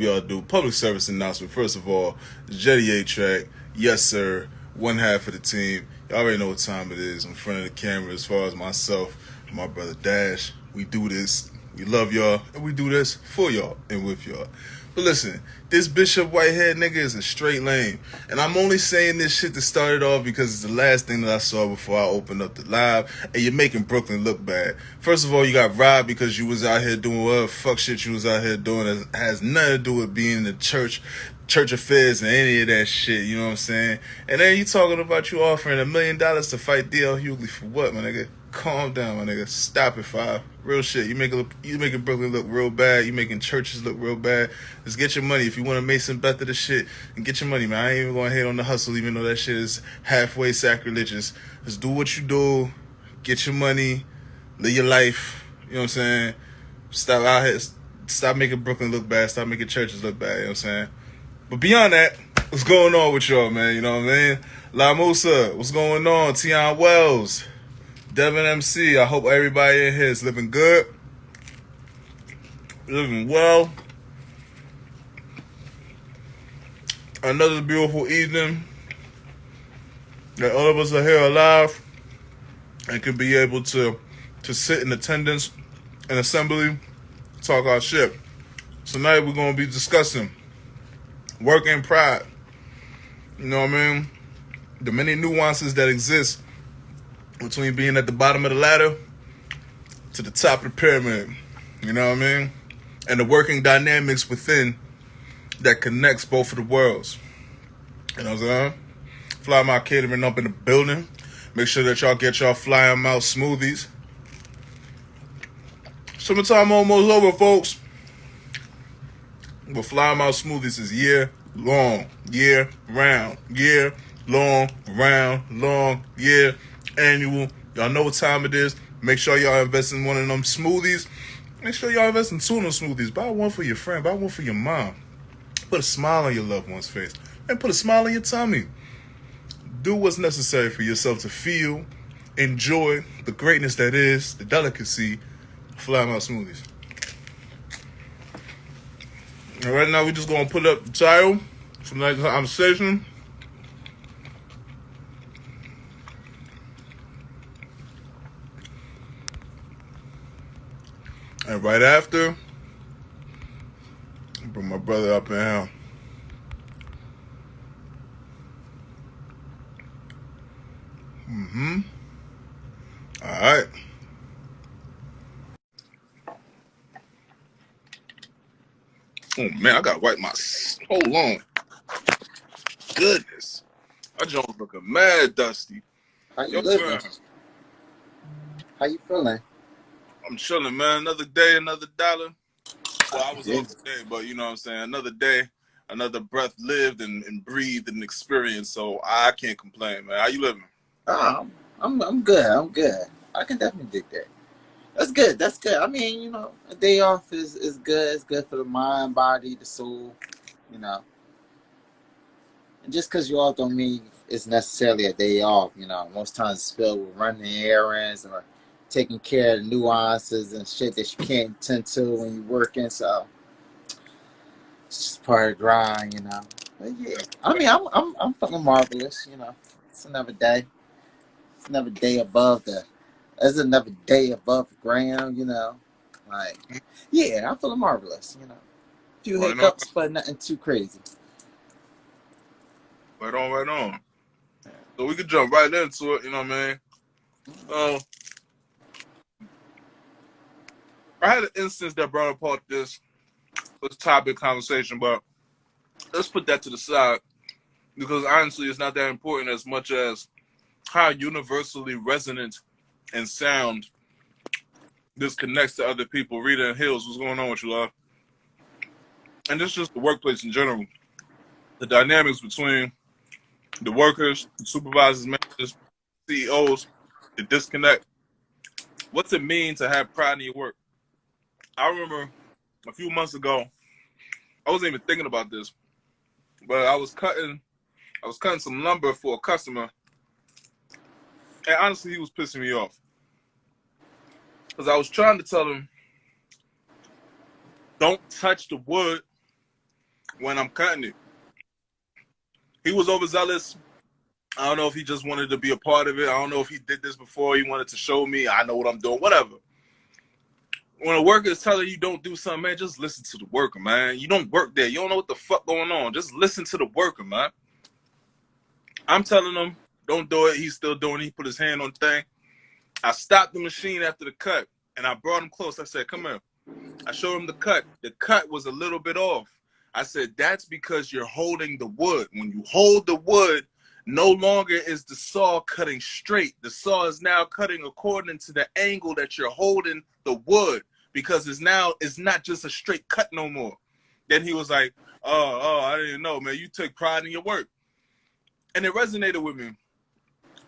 Y'all do public service announcement. First of all, Jeide track, yes sir, one half of the team. Y'all already know what time it is in front of the camera. As far as myself and my brother Dash, we do this. We love y'all, and we do this for y'all and with y'all. But listen, this Bishop Whitehead nigga is a straight lame. And I'm only saying this shit to start it off because it's the last thing that I saw before I opened up the live. And you're making Brooklyn look bad. First of all, you got robbed because you was out here doing whatever fuck shit you was out here doing that has nothing to do with being in the church affairs and any of that shit, you know what I'm saying? And then you talking about you offering $1 million to fight DL Hughley for what, my nigga? Calm down, my nigga. Stop it, Five. Real shit. You making Brooklyn look real bad. You making churches look real bad. Let's get your money. If you want to Mason Beth of the shit, and get your money, man. I ain't even gonna hate on the hustle, even though that shit is halfway sacrilegious. Just do what you do. Get your money. Live your life. You know what I'm saying? Stop out here. Stop making Brooklyn look bad. Stop making churches look bad. You know what I'm saying? But beyond that, what's going on with y'all, man? You know what I mean? La Musa, what's going on? Tion Wells, Devin MC. I hope everybody in here is living good, living well. Another beautiful evening that all of us are here alive and can be able to sit in attendance and assembly, talk our shit. Tonight we're going to be discussing work and pride. You know what I mean? The many nuances that exist between being at the bottom of the ladder to the top of the pyramid. You know what I mean? And the working dynamics within that connects both of the worlds. You know what I'm saying? Fly My Catering up in the building. Make sure that y'all get y'all Fly 'em Out smoothies. Summertime almost over, folks. But Fly 'em Out smoothies is year long, year round, year long, round, long, year, annual. Y'all know what time it is. Make sure y'all invest in one of them smoothies. Make sure y'all invest in 2 of them smoothies. Buy one for your friend. Buy one for your mom. Put a smile on your loved one's face. And put a smile on your tummy. Do what's necessary for yourself to feel, enjoy the greatness that is, the delicacy of Fly 'em Out smoothies. And right now, we're just going to put up the title for tonight's conversation. And right after, I'll bring my brother up in here. All right. Oh, man, I got to wipe my... Hold on. Goodness. My joint's looking mad dusty. How you living? How you feeling? I'm chilling, man. Another day, another dollar. Well, I was off today, but you know what I'm saying? Another day, another breath lived and breathed and experienced, so I can't complain, man. How you living? I'm good. I'm good. I can definitely dig that. That's good. That's good. I mean, you know, a day off is good. It's good for the mind, body, the soul, you know. And just because you off don't mean it's necessarily a day off, you know. Most times it's filled with running errands or taking care of the nuances and shit that you can't attend to when you're working, so it's just part of the grind, you know. But yeah, I mean, I'm feeling marvelous, you know. It's another day. It's another day above the. There's another day above the ground, you know. Like, yeah, I'm feeling marvelous, you know. A few hiccups, but nothing too crazy. Right on, right on. So we could jump right into it, you know what I mean? I had an instance that brought apart this topic conversation, but let's put that to the side because honestly, it's not that important as much as how universally resonant and sound this connects to other people. Rita and Hills, what's going on with you, love? And this is just the workplace in general. The dynamics between the workers, the supervisors, managers, CEOs, the disconnect. What's it mean to have pride in your work? I remember a few months ago, I wasn't even thinking about this, but I was cutting some lumber for a customer, and honestly, he was pissing me off because I was trying to tell him, don't touch the wood when I'm cutting it. He was overzealous. I don't know if he just wanted to be a part of it. I don't know if he did this before. He wanted to show me I know what I'm doing, whatever. When a worker is telling you don't do something, man, just listen to the worker, man. You don't work there. You don't know what the fuck going on. Just listen to the worker, man. I'm telling him, don't do it. He's still doing it. He put his hand on the thing. I stopped the machine after the cut, and I brought him close. I said, come here. I showed him the cut. The cut was a little bit off. I said, that's because you're holding the wood. When you hold the wood, no longer is the saw cutting straight. The saw is now cutting according to the angle that you're holding the wood, because it's not just a straight cut no more. Then he was like, oh, I didn't know, man. You take pride in your work. And it resonated with me.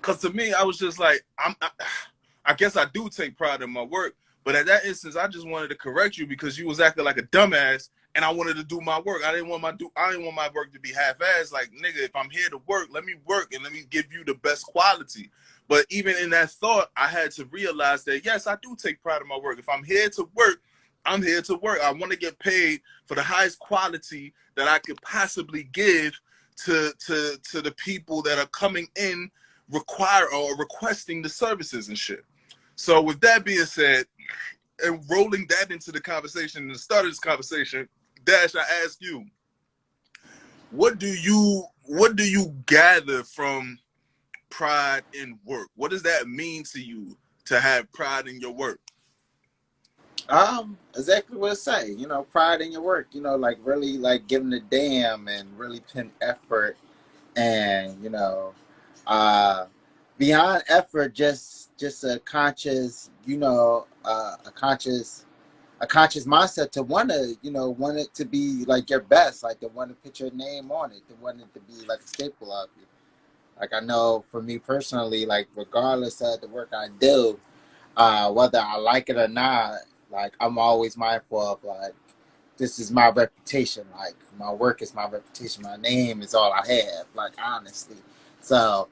Because to me, I was just like, I guess I do take pride in my work. But at that instance, I just wanted to correct you because you was acting like a dumbass, and I wanted to do my work. I didn't want my work to be half-assed. Like, nigga, if I'm here to work, let me work and let me give you the best quality. But even in that thought, I had to realize that, yes, I do take pride in my work. If I'm here to work, I'm here to work. I want to get paid for the highest quality that I could possibly give to the people that are coming in requesting the services and shit. So with that being said, and rolling that into the conversation, and the start of this conversation, Dash, I ask you, what do you gather from pride in work? What does that mean to you to have pride in your work? Exactly what it say. You know, pride in your work. You know, like really like giving a damn and really putting effort, and beyond effort, just a conscious, a conscious mindset to want it to be like your best, like to want to put your name on it, to want it to be like a staple of you. Like I know for me personally, like regardless of the work I do, whether I like it or not, like I'm always mindful of like this is my reputation. Like my work is my reputation. My name is all I have. Like honestly, so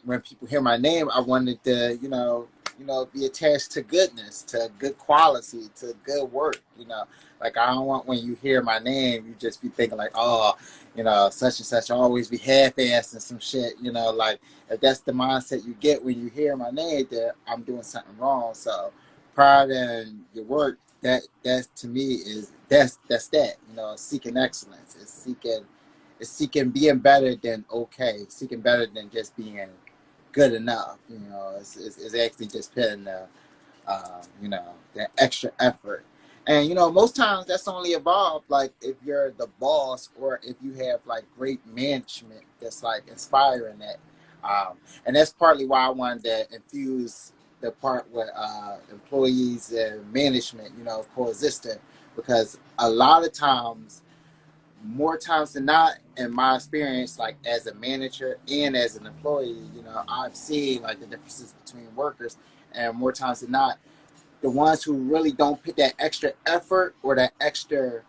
when people hear my name, I wanted to be attached to goodness, to good quality, to good work. Like I don't want when you hear my name, you just be thinking like, oh, such and such always be half-assed and some shit. Like if that's the mindset you get when you hear my name, that I'm doing something wrong. So pride in your work, that's to me is that's that. Seeking excellence. It's seeking being better than okay, seeking better than just being good enough. It's actually just putting that extra effort. And most times that's only involved like if you're the boss or if you have like great management that's like inspiring that. And that's partly why I wanted to infuse the part with employees and management, coexisting, because a lot of times, more times than not, in my experience, like as a manager and as an employee, I've seen like the differences between workers, and more times than not, the ones who really don't put that extra effort or that extra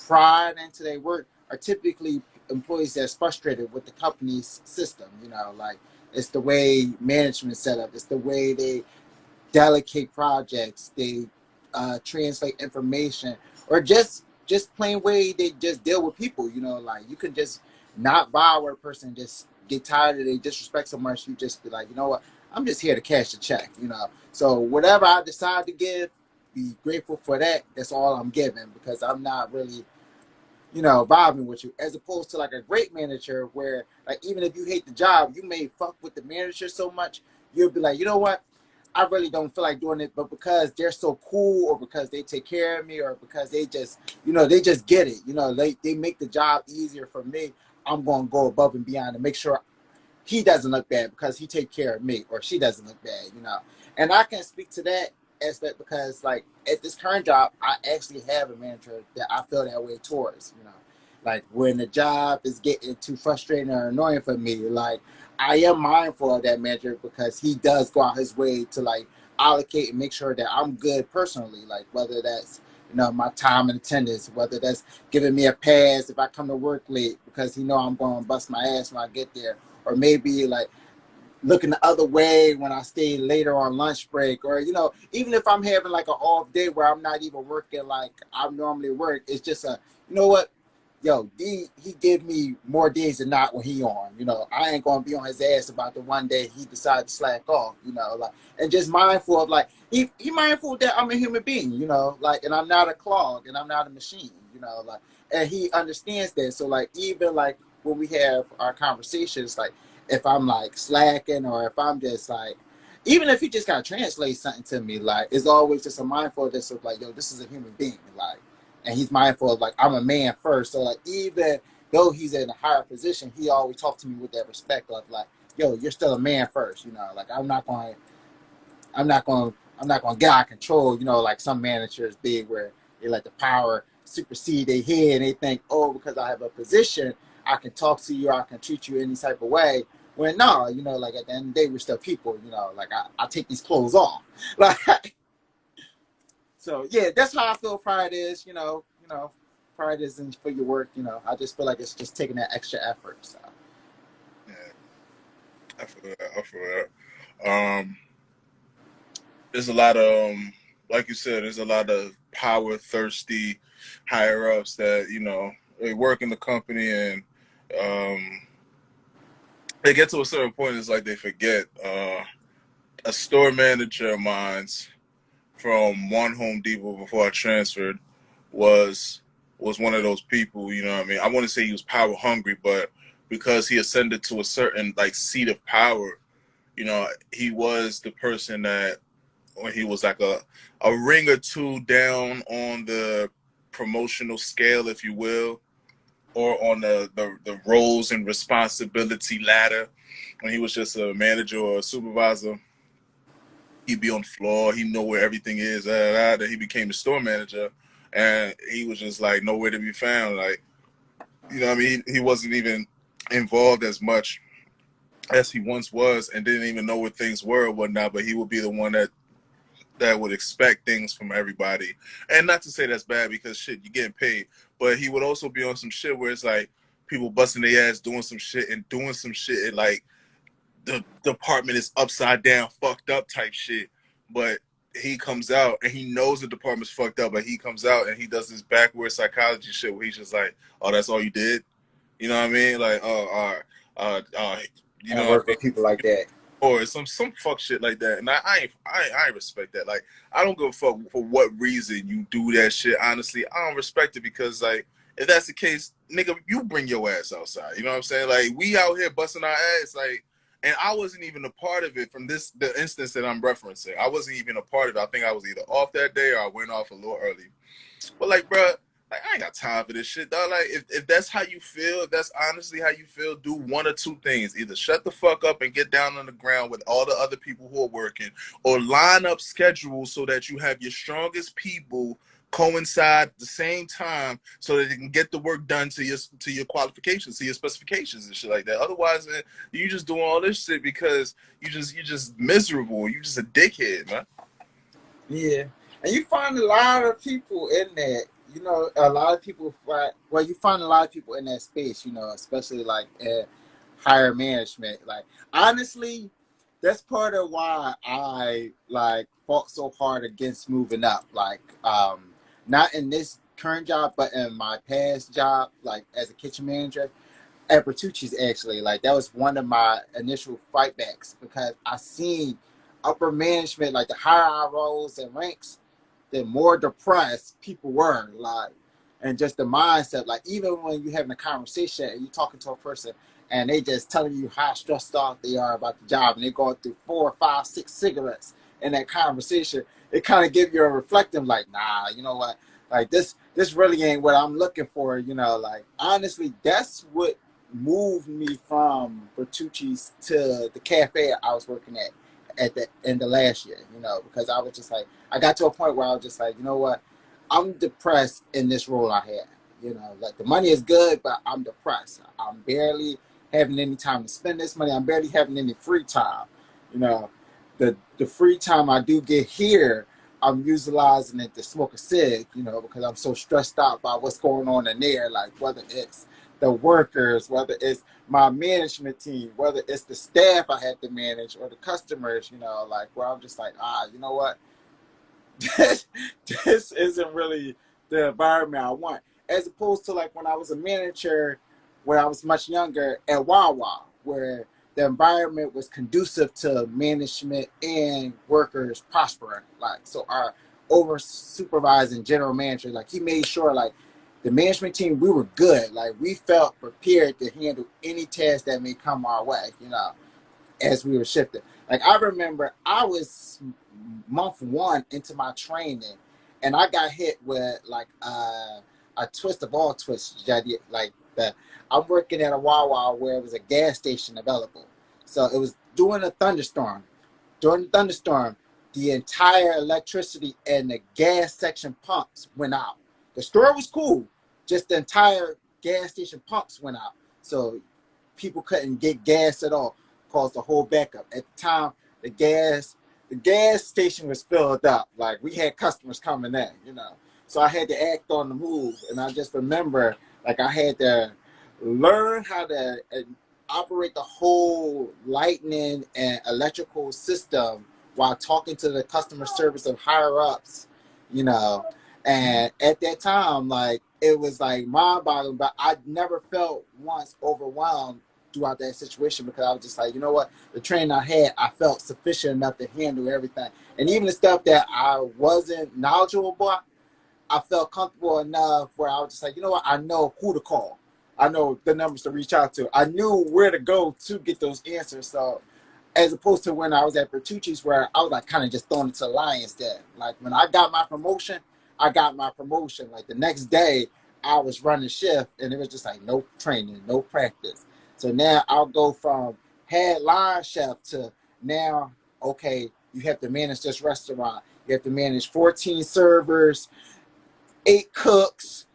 pride into their work are typically employees that's frustrated with the company's system. Like it's the way management set up, it's the way they delegate projects, they translate information, or just plain way they just deal with people. Like you can just not buy where a person just get tired of their disrespect so much, you just be like, you know what, I'm just here to cash the check. So whatever I decide to give, be grateful for that. That's all I'm giving, because I'm not really vibing with you, as opposed to like a great manager where like even if you hate the job, you may fuck with the manager so much, you'll be like, you know what, I really don't feel like doing it, but because they're so cool, or because they take care of me, or because they just, they just get it. They make the job easier for me. I'm going to go above and beyond to make sure he doesn't look bad because he take care of me, or she doesn't look bad. And I can speak to that aspect because, like, at this current job, I actually have a manager that I feel that way towards. Like when the job is getting too frustrating or annoying for me, like I am mindful of that manager because he does go out his way to like allocate and make sure that I'm good personally. Like whether that's my time and attendance, whether that's giving me a pass if I come to work late because he know I'm going to bust my ass when I get there, or maybe like looking the other way when I stay later on lunch break, or even if I'm having like an off day where I'm not even working like I normally work, it's just a, you know what, yo, he give me more days than not when he on. You know, I ain't gonna be on his ass about the one day he decided to slack off. You know, like, and just mindful of like he mindful that I'm a human being. You know, like, and I'm not a clog and I'm not a machine. You know, like, and he understands that. So like, even like when we have our conversations, like if I'm like slacking or if I'm just like. Even if he just gotta translate something to me, like it's always just a mindful of this of like, yo, this is a human being, like, and he's mindful of like I'm a man first. So like even though he's in a higher position, he always talks to me with that respect of like, yo, you're still a man first, you know. Like I'm not going to get out of control, you know, like some managers big where they let the power supersede their head and they think, oh, because I have a position, I can talk to you, I can treat you any type of way. When no, you know, like at the end of the day, we're still people, you know, like I take these clothes off. Like so yeah, that's how I feel pride is, pride isn't for your work, you know. I just feel like it's just taking that extra effort. So Yeah, I feel that. I feel that. There's a lot of, like you said, there's a lot of power thirsty higher ups that they work in the company and um, they get to a certain point. It's like they forget. A store manager of mine's from one Home Depot before I transferred was one of those people. You know what I mean? I want to say he was power hungry, but because he ascended to a certain like seat of power, he was the person that when he was like a ring or two down on the promotional scale, if you will, or on the roles and responsibility ladder. When he was just a manager or a supervisor, he'd be on the floor. He know where everything is. Then he became the store manager, and he was just like nowhere to be found. Like what I mean, he wasn't even involved as much as he once was, and didn't even know what things were or whatnot. But he would be the one that would expect things from everybody. And not to say that's bad because shit, you're getting paid. But he would also be on some shit where it's like people busting their ass doing some shit and like the department is upside down, fucked up type shit. But he comes out and he knows the department's fucked up, but he comes out and he does this backward psychology shit where he's just like, oh, that's all you did? You know what I mean? Like, oh, all right. You I know what work I mean? with people like that. Or some fuck shit like that, and I ain't respect that. Like, I don't give a fuck for what reason you do that shit. Honestly, I don't respect it because like if that's the case, nigga, you bring your ass outside. You know what I'm saying? Like we out here busting our ass, like, and I wasn't even a part of it from the instance that I'm referencing. I wasn't even a part of it. I think I was either off that day or I went off a little early. But like, bro, like I ain't got time for this shit, dog. Like, if that's how you feel, if that's honestly how you feel, do one or two things: either shut the fuck up and get down on the ground with all the other people who are working, or line up schedules so that you have your strongest people coincide at the same time, so that they can get the work done to your qualifications, to your specifications and shit like that. Otherwise, man, you just doing all this shit because you just miserable. You just a dickhead, man. Yeah, and you find a lot of people in that. You know, a lot of people find. Well, you find a lot of people in that space. You know, especially like at higher management. Like honestly, that's part of why I like fought so hard against moving up. Like, not in this current job, but in my past job, like as a kitchen manager at Bertucci's actually. Like that was one of my initial fight backs because I seen upper management, like the higher I rose and ranks, the more depressed people were. Like, and just the mindset, like even when you're having a conversation and you're talking to a person and they just telling you how stressed out they are about the job and they go through 4, 5, 6 cigarettes in that conversation, it kind of give you a reflective like, nah, you know what? Like this really ain't what I'm looking for, you know, like honestly, that's what moved me from Bertucci's to the cafe I was working at the end of last year, you know, because I was just like, I got to a point where I was just like, you know what, I'm depressed in this role I have. You know, like the money is good, but I'm depressed. I'm barely having any time to spend this money. I'm barely having any free time. You know, the free time I do get here, I'm utilizing it to smoke a cig, you know, because I'm so stressed out by what's going on in there, like whether it's the workers, whether it's my management team, whether it's the staff I have to manage or the customers, you know, like where I'm just like, you know what? this isn't really the environment I want. as opposed to like when I was a manager, when I was much younger at Wawa, where the environment was conducive to management and workers prospering. Like, so our over supervising general manager, like he made sure like the management team, we were good. Like we felt prepared to handle any task that may come our way, you know, as we were shifting. Like I remember I was month one into my training and I got hit with like a twist of all twists, Jeide. Like I'm working at a Wawa where it was a gas station available. So it was during a thunderstorm. During the thunderstorm, the entire electricity and the gas section pumps went out. The store was cool, just the entire gas station pumps went out. So people couldn't get gas at all, caused a whole backup. At the time, the gas station was filled up. Like we had customers coming in, you know. So I had to act on the move. And I just remember like I had to learn how to operate the whole lightning and electrical system while talking to the customer service of higher ups, you know. And at that time, like it was like mind-boggling, but I never felt once overwhelmed throughout that situation because I was just like, you know what, the training I had, I felt sufficient enough to handle everything. And even the stuff that I wasn't knowledgeable about, I felt comfortable enough where I was just like, you know what, I know who to call. I know the numbers to reach out to. I knew where to go to get those answers. So as opposed to when I was at Bertucci's where I was like kind of just thrown into the lion's den. Like when I got my promotion, I got my promotion. Like the next day I was running shift and it was just like no training, no practice. So now I'll go from head line chef to now, okay, you have to manage this restaurant. You have to manage 14 servers, 8 cooks,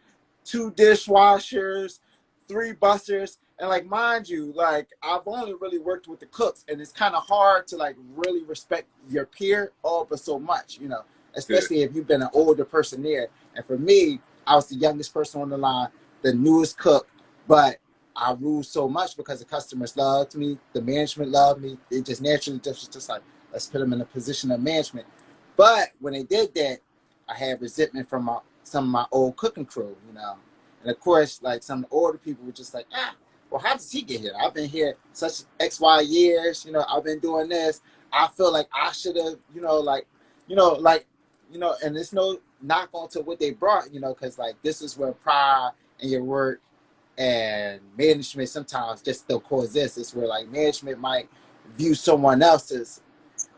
2 dishwashers, 3 bussers. And like, mind you, like I've only really worked with the cooks and it's kind of hard to like really respect your peer all but so much, you know, especially if you've been an older person there. And for me, I was the youngest person on the line, the newest cook, but I ruled so much because the customers loved me, the management loved me. They just naturally just like, let's put them in a position of management. But when they did that, I had resentment from some of my old cooking crew, you know. And of course, like some of the older people were just like, well, how does he get here? I've been here such X, Y years, you know, I've been doing this. I feel like I should have, and there's no knock onto what they brought, you know, because like this is where pride in your work and management sometimes just still coexist. It's where like management might view someone else's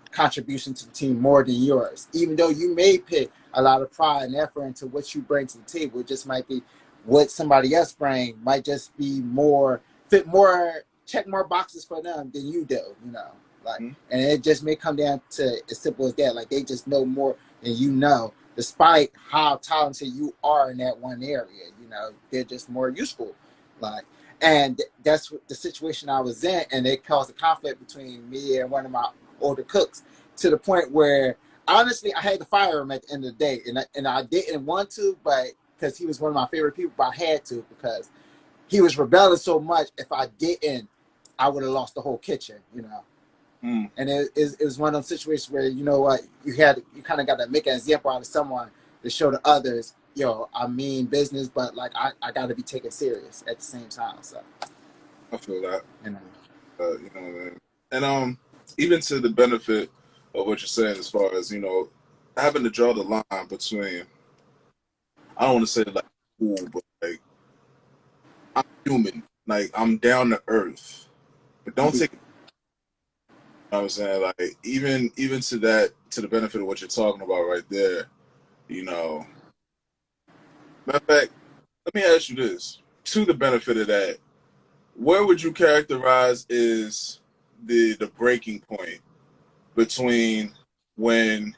contribution to the team more than yours, even though you may put a lot of pride and effort into what you bring to the table. It just might be what somebody else bring might just be more fit, more check more boxes for them than you do, you know. Like, and it just may come down to as simple as that. Like they just know more than you know, despite how talented you are in that one area. You know, they're just more useful. Like, and that's the situation I was in, and it caused a conflict between me and one of my older cooks to the point where honestly I had to fire him at the end of the day, and I didn't want to, but because he was one of my favorite people, but I had to because he was rebelling so much. If I didn't, I would have lost the whole kitchen, you know. And it was one of those situations where, you know what, you kind of got to make an example out of someone to show to others, yo, I mean business, but like I got to be taken serious at the same time. So I feel that. you know, You know what I mean? And even to the benefit of what you're saying, as far as, you know, having to draw the line between, I don't want to say like cool, but like I'm human, like I'm down to earth, but don't take. You know what I'm saying? Like even to that, to the benefit of what you're talking about right there, you know. Matter of fact, let me ask you this: to the benefit of that, where would you characterize is the breaking point between when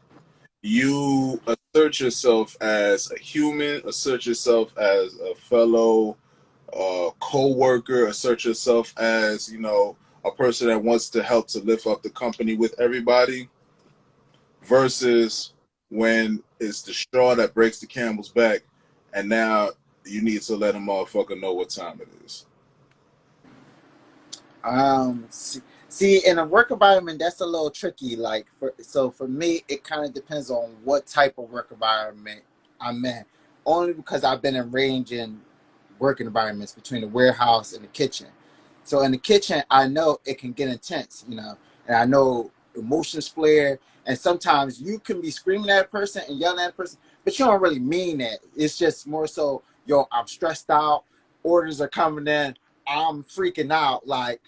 you assert yourself as a human, assert yourself as a fellow co-worker, assert yourself as, you know, a person that wants to help to lift up the company with everybody, versus when it's the straw that breaks the camel's back, and now you need to let a motherfucker know what time it is. see, in a work environment, that's a little tricky. For me, it kind of depends on what type of work environment I'm in. only because I've been in range in work environments between the warehouse and the kitchen. So in the kitchen, I know it can get intense, and I know emotions flare. And sometimes you can be screaming at a person and yelling at a person, but you don't really mean that. It's just more so, yo, I'm stressed out. Orders are coming in. I'm freaking out. Like,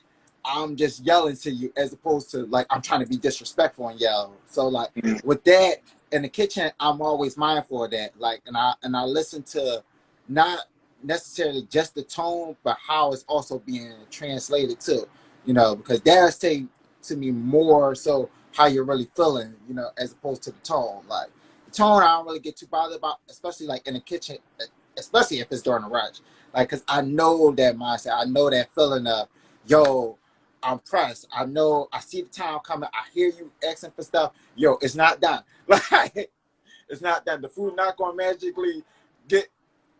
I'm just yelling to you as opposed to like I'm trying to be disrespectful and yell. So like with that in the kitchen, I'm always mindful of that. Like, and I listen to not necessarily just the tone, but how it's also being translated too. Because that'll say to me more so how you're really feeling, as opposed to the tone. Like the tone, I don't really get too bothered about, especially like in the kitchen, especially if it's during a rush. Like, cause I know that mindset, I know that feeling of, yo, I'm pressed. I know, I see the time coming. I hear you asking for stuff. Yo, it's not done. Like, it's not done. The food not going to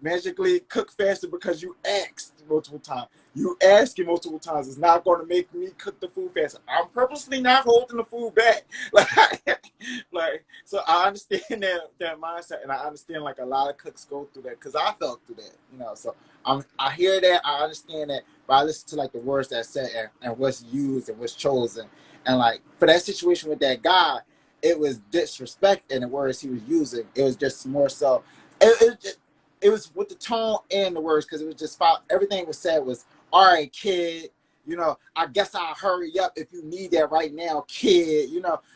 magically cook faster because you asked multiple times. You asking multiple times is not going to make me cook the food faster. I'm purposely not holding the food back. Like, so I understand that mindset, and I understand like a lot of cooks go through that because I felt through that, So I hear that, I understand that, but I listen to like the words that said and what's used and what's chosen, and like for that situation with that guy, it was disrespect in the words he was using. It was just more so. It was with the tone and the words because it was just everything was said was, all right, kid, I guess I'll hurry up if you need that right now, kid,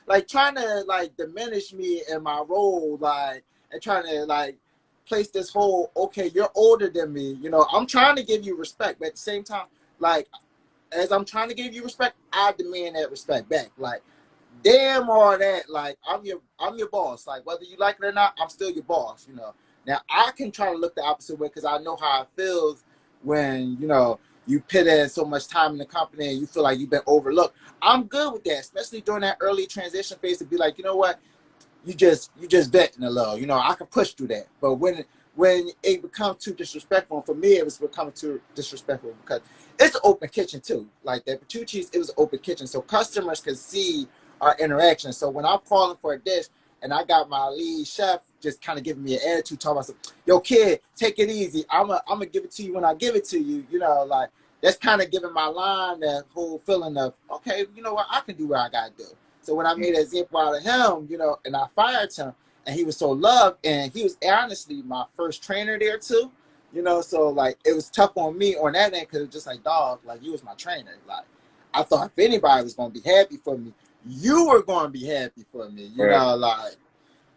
like trying to like diminish me in my role, like, and trying to like place this whole, okay, you're older than me, I'm trying to give you respect, but at the same time, like, as I'm trying to give you respect, I demand that respect back. Like, damn all that, like I'm your boss. Like whether you like it or not, I'm still your boss, Now I can try to look the opposite way because I know how it feels when, you put in so much time in the company and you feel like you've been overlooked. I'm good with that, especially during that early transition phase to be like, you know what, you just vetting a little, I can push through that. But when it becomes too disrespectful, and for me it was becoming too disrespectful because it's an open kitchen too. Like that Petrucci's, it was an open kitchen, so customers could see our interaction. So when I'm calling for a dish and I got my lead chef just kind of giving me an attitude, talking about, yo kid, take it easy. I'm gonna give it to you when I give it to you. Like that's kind of giving my line that whole feeling of, okay, you know what, I can do what I gotta do. So when I made a example out of him, and I fired him, and he was so loved, and he was honestly my first trainer there too, so like it was tough on me on that end because it was just like, dog, like you was my trainer. Like I thought if anybody was gonna be happy for me, you were gonna be happy for me, Right. like.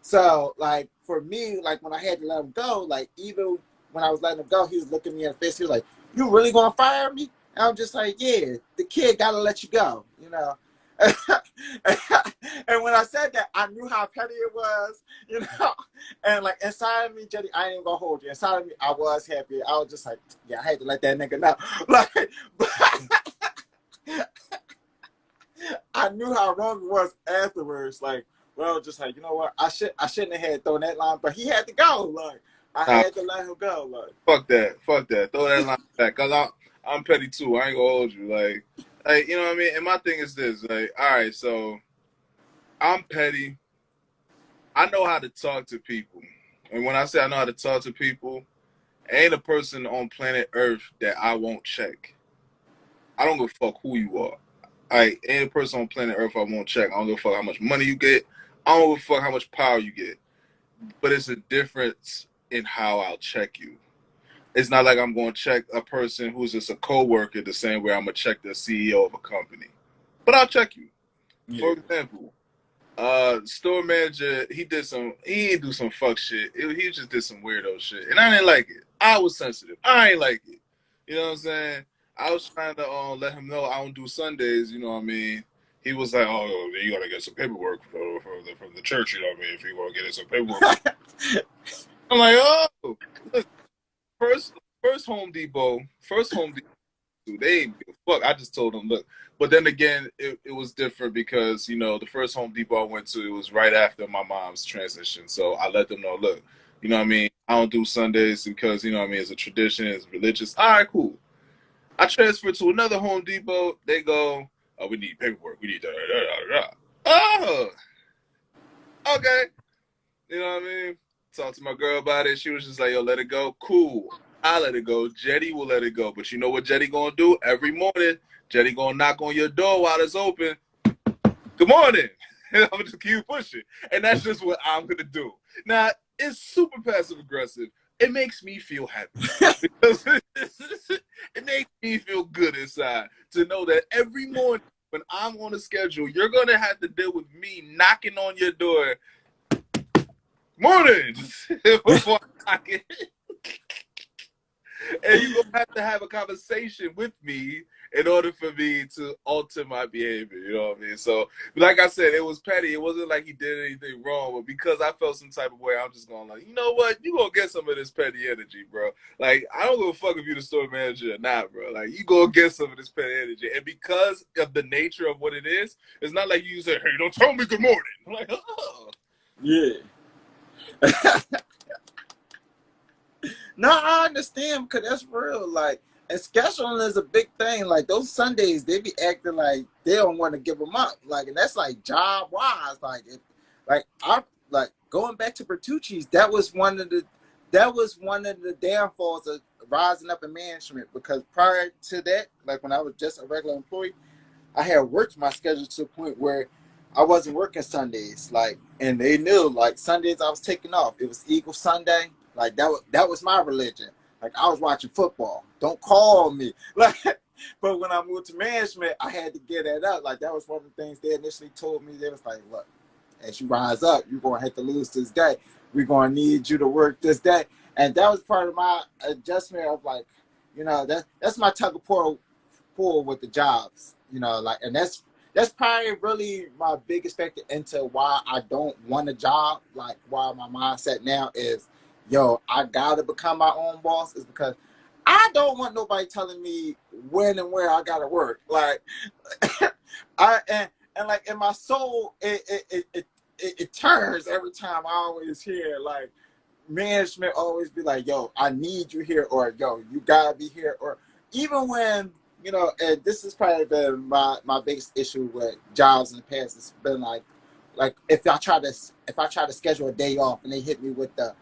So like for me, like when I had to let him go, like even when I was letting him go, he was looking me in the face. He was like, "You really gonna fire me?" And I'm just like, "Yeah, the kid gotta let you go," And when I said that, I knew how petty it was, And like inside of me, Jeide, I ain't even gonna hold you. Inside of me, I was happy. I was just like, yeah, I had to let that nigga know. Like, but I knew how wrong it was afterwards. Like, well, just like, you know what? I shouldn't have had thrown that line, but he had to go. Like, I Nah, had to let him go. Like, fuck that. Fuck that. Throw that line back. Cause I'm petty too. I ain't gonna hold you. Like, you know what I mean? And my thing is this, like, all right, so I'm petty. I know how to talk to people. And when I say I know how to talk to people, ain't a person on planet Earth that I won't check. I don't give a fuck who you are. Like, ain't a person on planet Earth I won't check. I don't give a fuck how much money you get. I don't give a fuck how much power you get. But it's a difference in how I'll check you. It's not like I'm going to check a person who's just a coworker the same way I'm going to check the CEO of a company. But I'll check you. yeah, For example, store manager, he didn't do some fuck shit. He just did some weirdo shit. And I didn't like it. I was sensitive. I ain't like it. You know what I'm saying? I was trying to let him know I don't do Sundays, you know what I mean? He was like, oh, you got to get some paperwork from the church, you know what I mean? If you want to get some paperwork. I'm like, oh, look, first, first Home Depot, they ain't give a fuck. I just told them, look. But then again, it was different because, the first Home Depot I went to, it was right after my mom's transition. So I let them know, look, you know what I mean? I don't do Sundays because, you know what I mean, it's a tradition, it's religious. All right, cool. I transferred to another Home Depot. They go, oh, we need paperwork. We need da da da da da. Oh, okay. You know what I mean? Talked to my girl about it. She was just like, yo, let it go. Cool. I let it go. Jeide will let it go. But you know what Jeide gonna do? Every morning, Jeide gonna knock on your door while it's open. Good morning. And I'm gonna just keep pushing. And that's just what I'm gonna do. Now, it's super passive aggressive. It makes me feel happy. Because it makes me feel good inside to know that every morning when I'm on a schedule, you're gonna have to deal with me knocking on your door. Morning before I get and you're gonna have a conversation with me in order for me to alter my behavior. You know what I mean? So, like I said, it was petty. It wasn't like he did anything wrong, but because I felt some type of way, I'm just going like, you know what? You gonna get some of this petty energy, bro. Like, I don't give a fuck if you're the store manager or not, bro. Like, you gonna get some of this petty energy, and because of the nature of what it is, it's not like you say, "Hey, don't tell me good morning." I'm like, oh, Yeah. No, I understand because that's real. Like, and scheduling is a big thing. Like those Sundays, they be acting like they don't want to give them up. Like, and that's like job wise. Like, if, like I like going back to Bertucci's, that was one of the downfalls of rising up in management. Because prior to that, like when I was just a regular employee, I had worked my schedule to a point where I wasn't working Sundays, like, and they knew, like, Sundays I was taking off. It was Eagle Sunday, like that was my religion. Like I was watching football. Don't call me, like. But when I moved to management, I had to get that up. Like that was one of the things they initially told me. They was like, look, as you rise up, you're gonna have to lose this day. We're gonna need you to work this day, and that was part of my adjustment of like, you know, that's my tug of pull with the jobs, you know, like, and that's probably really my biggest factor into why I don't want a job. Like why my mindset now is, yo, I gotta become my own boss, is because I don't want nobody telling me when and where I gotta work. Like and like in my soul, it turns every time I always hear like management always be like, yo, I need you here, or yo, you gotta be here, or even when, you know, and this has probably been my biggest issue with jobs in the past. It's been like if I try to schedule a day off and they hit me with the,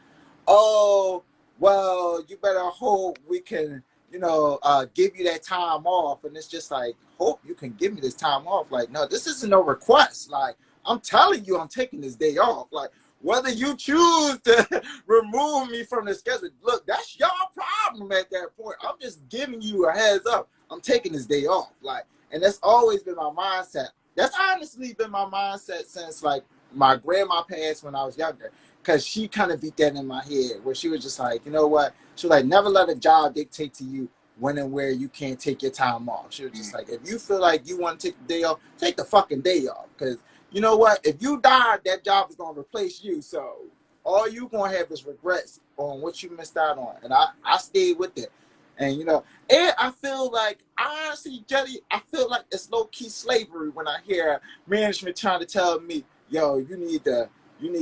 oh, well, you better hope we can, you know, give you that time off, and it's just like, hope you can give me this time off. Like, no, this isn't no request. Like, I'm telling you, I'm taking this day off. Like, whether you choose to remove me from the schedule, look, that's your problem at that point. I'm just giving you a heads up. I'm taking this day off. Like, and that's always been my mindset. That's honestly been my mindset since like my grandma passed when I was younger. Cause she kind of beat that in my head where she was just like, you know what? She was like, never let a job dictate to you when and where you can't take your time off. She was just like, if you feel like you want to take the day off, take the fucking day off. Cause you know what? If you die, that job is gonna replace you. So all you gonna have is regrets on what you missed out on. And I stayed with it. And you know, and I feel like, honestly, Jeide, I feel like it's low key slavery when I hear management trying to tell me, yo, you need to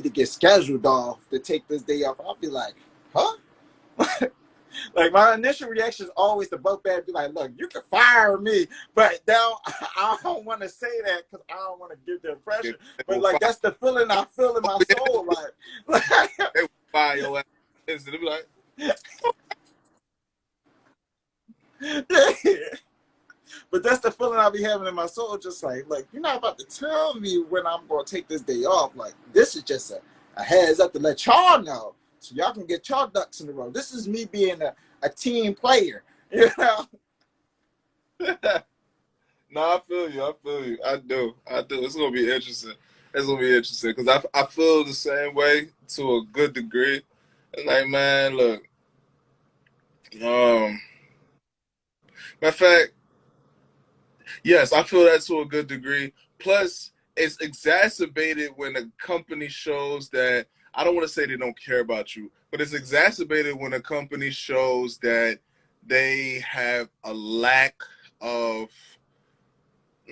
get scheduled off to take this day off. I'll be like, huh? Like my initial reaction is always to both bad, be like, look, you can fire me, but now I don't want to say that because I don't want to give the impression. But like that's the feeling I feel in my soul. Like they will fire your ass. They be like, yeah. But that's the feeling I'll be having in my soul, just like you're not about to tell me when I'm gonna take this day off. Like this is just a heads up to let y'all know, so y'all can get y'all ducks in a row. This is me being a team player, you know. no, I feel you. I do. It's gonna be interesting. It's gonna be interesting because I feel the same way to a good degree. And like, man, look, matter of fact, yes, I feel that to a good degree. Plus, it's exacerbated when a company shows that, I don't want to say they don't care about you, but it's exacerbated when a company shows that they have a lack of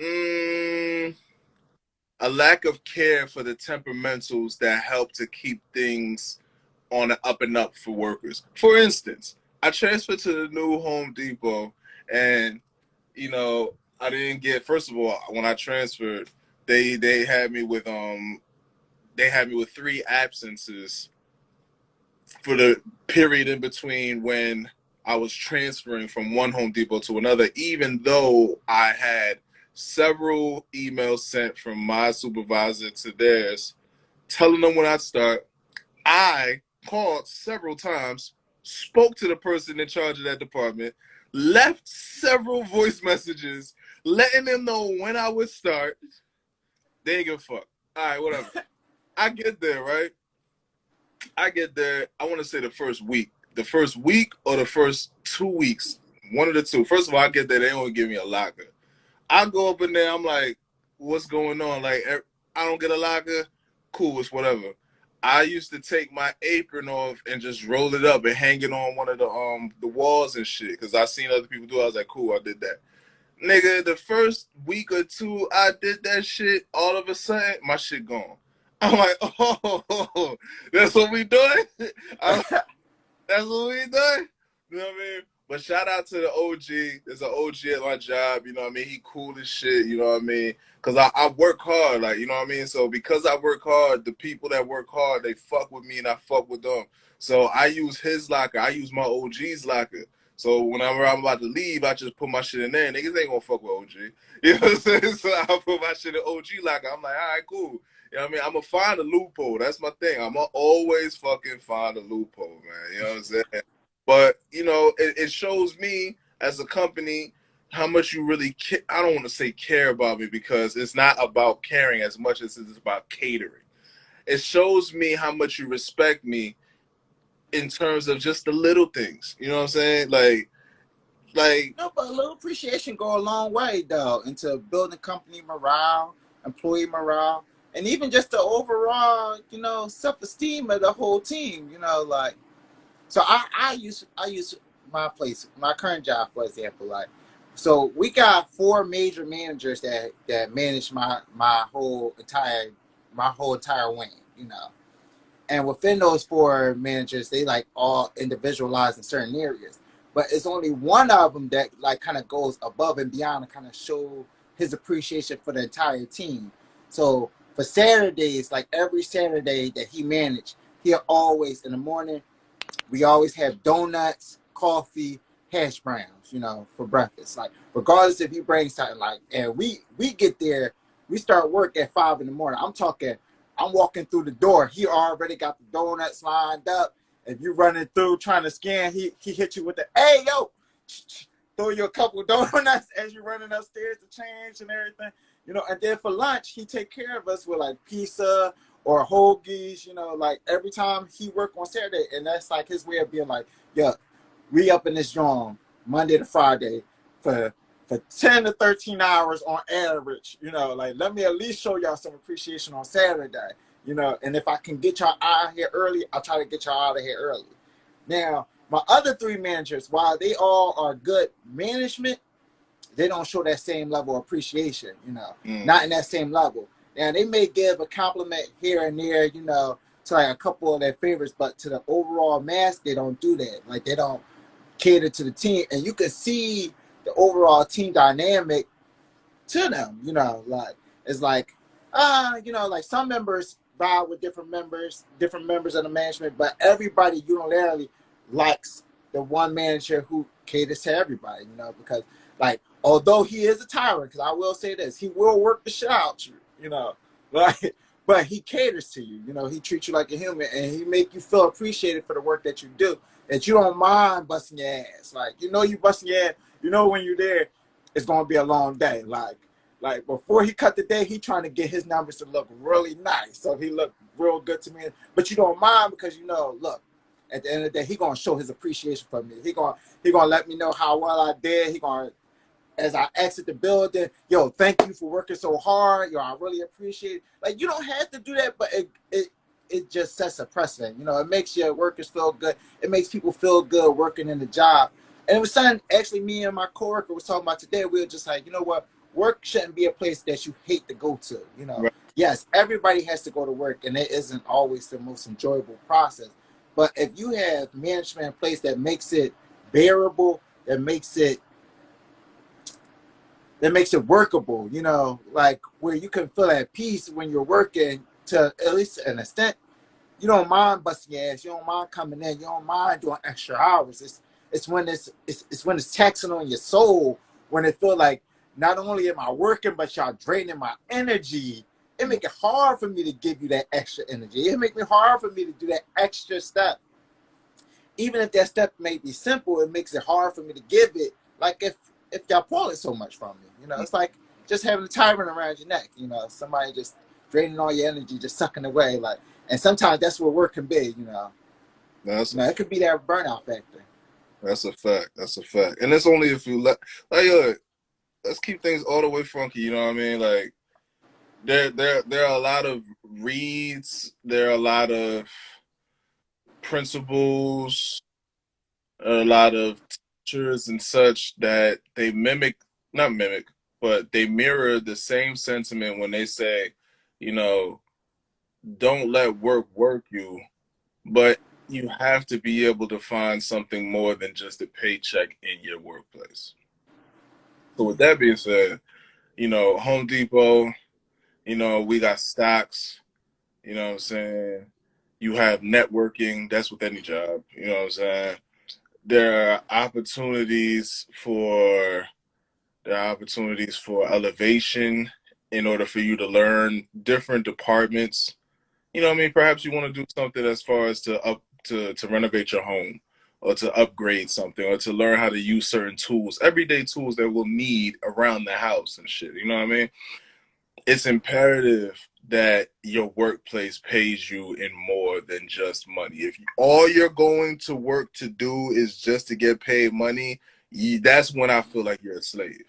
mm, care for the temperamentals that help to keep things on the up and up for workers. For instance, I transferred to the new Home Depot, and you know, I didn't get, first of all, when I transferred, they had me with 3 absences for the period in between when I was transferring from one Home Depot to another, even though I had several emails sent from my supervisor to theirs telling them when I'd start. I called several times, spoke to the person in charge of that department, left several voice messages, letting them know when I would start. They ain't give a fuck. All right, whatever. I get there, right? I get there, I want to say the first week. The first week or the first 2 weeks, one of the two. First of all, I get there, they only give me a locker. I go up in there, I'm like, what's going on? Like, I don't get a locker? Cool, it's whatever. I used to take my apron off and just roll it up and hang it on one of the walls and shit. Because I seen other people do it. I was like, cool, I did that. Nigga, the first week or two I did that shit, all of a sudden, my shit gone. I'm like, oh, that's what we doing? That's what we doing? You know what I mean? But shout out to the OG. There's an OG at my job, you know what I mean? He cool as shit, you know what I mean? Because I work hard, like, you know what I mean? So because I work hard, the people that work hard, they fuck with me and I fuck with them. So I use his locker. I use my OG's locker. So whenever I'm about to leave, I just put my shit in there. Niggas ain't gonna fuck with OG. You know what I'm saying? So I put my shit in OG locker. I'm like, all right, cool. You know what I mean? I'm going to find a loophole. That's my thing. I'm going to always fucking find a loophole, man. You know what I'm saying? But, you know, it shows me as a company how much you really I don't want to say care about me because it's not about caring as much as it's about catering. It shows me how much you respect me in terms of just the little things. You know what I'm saying? Like, no, but a little appreciation go a long way, though, into building company morale, employee morale, and even just the overall, you know, self-esteem of the whole team. You know, like, so I use my place, my current job, for example. Like, so we got 4 major managers that manage my whole entire wing. You know, and within those 4 managers, they like all individualized in certain areas. But it's only one of them that like kind of goes above and beyond and kind of show his appreciation for the entire team. So for Saturdays, like every Saturday that he managed, he'll always in the morning, we always have donuts, coffee, hash browns, you know, for breakfast. Like regardless if you bring something, like, and we get there, we start work at 5 in the morning. I'm walking through the door. He already got the donuts lined up. If you running through trying to scan, he hit you with the, hey, yo, throw you a couple of donuts as you're running upstairs to change and everything. You know, and then for lunch, he take care of us with like pizza or hoagies, you know, like every time he work on Saturday. And that's like his way of being like, yeah, we up in this joint Monday to Friday for 10 to 13 hours on average, you know, like let me at least show y'all some appreciation on Saturday. You know, and if I can get y'all out of here early, I'll try to get y'all out of here early. Now, my other 3 managers, while they all are good management, they don't show that same level of appreciation, you know, not in that same level. Now, they may give a compliment here and there, you know, to like a couple of their favorites, but to the overall mass, they don't do that. Like, they don't cater to the team. And you can see the overall team dynamic to them, you know, like, it's like, you know, like some members vibe with different members of the management, but everybody unilaterally likes the one manager who caters to everybody, you know, because like, although he is a tyrant, because I will say this, he will work the shit out you know, like, but he caters to you, you know, he treats you like a human and he make you feel appreciated for the work that you do, that you don't mind busting your ass. Like, you know, you busting your ass, you know, when you're there, it's going to be a long day. Like before he cut the day, he trying to get his numbers to look really nice. So he looked real good to me. But you don't mind because, you know, look, at the end of the day, he going to show his appreciation for me. He gonna let me know how well I did. He going to, as I exit the building, yo, thank you for working so hard. Yo, I really appreciate it. Like, you don't have to do that, but it just sets a precedent. You know, it makes your workers feel good. It makes people feel good working in the job. And it was something, actually, me and my coworker was talking about today. We were just like, you know what? Work shouldn't be a place that you hate to go to, you know. Right. Yes, everybody has to go to work, and it isn't always the most enjoyable process. But if you have management in place that makes it bearable, that makes it workable, you know, like where you can feel at peace when you're working to at least an extent, you don't mind busting your ass. You don't mind coming in. You don't mind doing extra hours. It's when it's when it's taxing on your soul. When it feel like not only am I working, but y'all draining my energy. It make it hard for me to give you that extra energy. It make me hard for me to do that extra step. Even if that step may be simple, it makes it hard for me to give it. Like if y'all pull it so much from me, it's like just having a tyrant around your neck. Somebody just draining all your energy, just sucking away. Like, and sometimes that's what work can be. It could be that burnout factor. That's a fact. That's a fact. And it's only if you let's keep things all the way funky. You know what I mean? Like there are a lot of reads. There are a lot of principles. A lot of teachers and such that they not mimic, but they mirror the same sentiment when they say, you know, don't let work you, but you have to be able to find something more than just a paycheck in your workplace. So with that being said, Home Depot, we got stocks, you know what I'm saying? You have networking, that's with any job, you know what I'm saying? There are opportunities for elevation in order for you to learn different departments. You know what I mean? Perhaps you want to do something as far as to renovate your home or to upgrade something or to learn how to use certain tools, everyday tools that we'll need around the house and shit. You know what I mean? It's imperative that your workplace pays you in more than just money. If all you're going to work to do is just to get paid money, that's when I feel like you're a slave.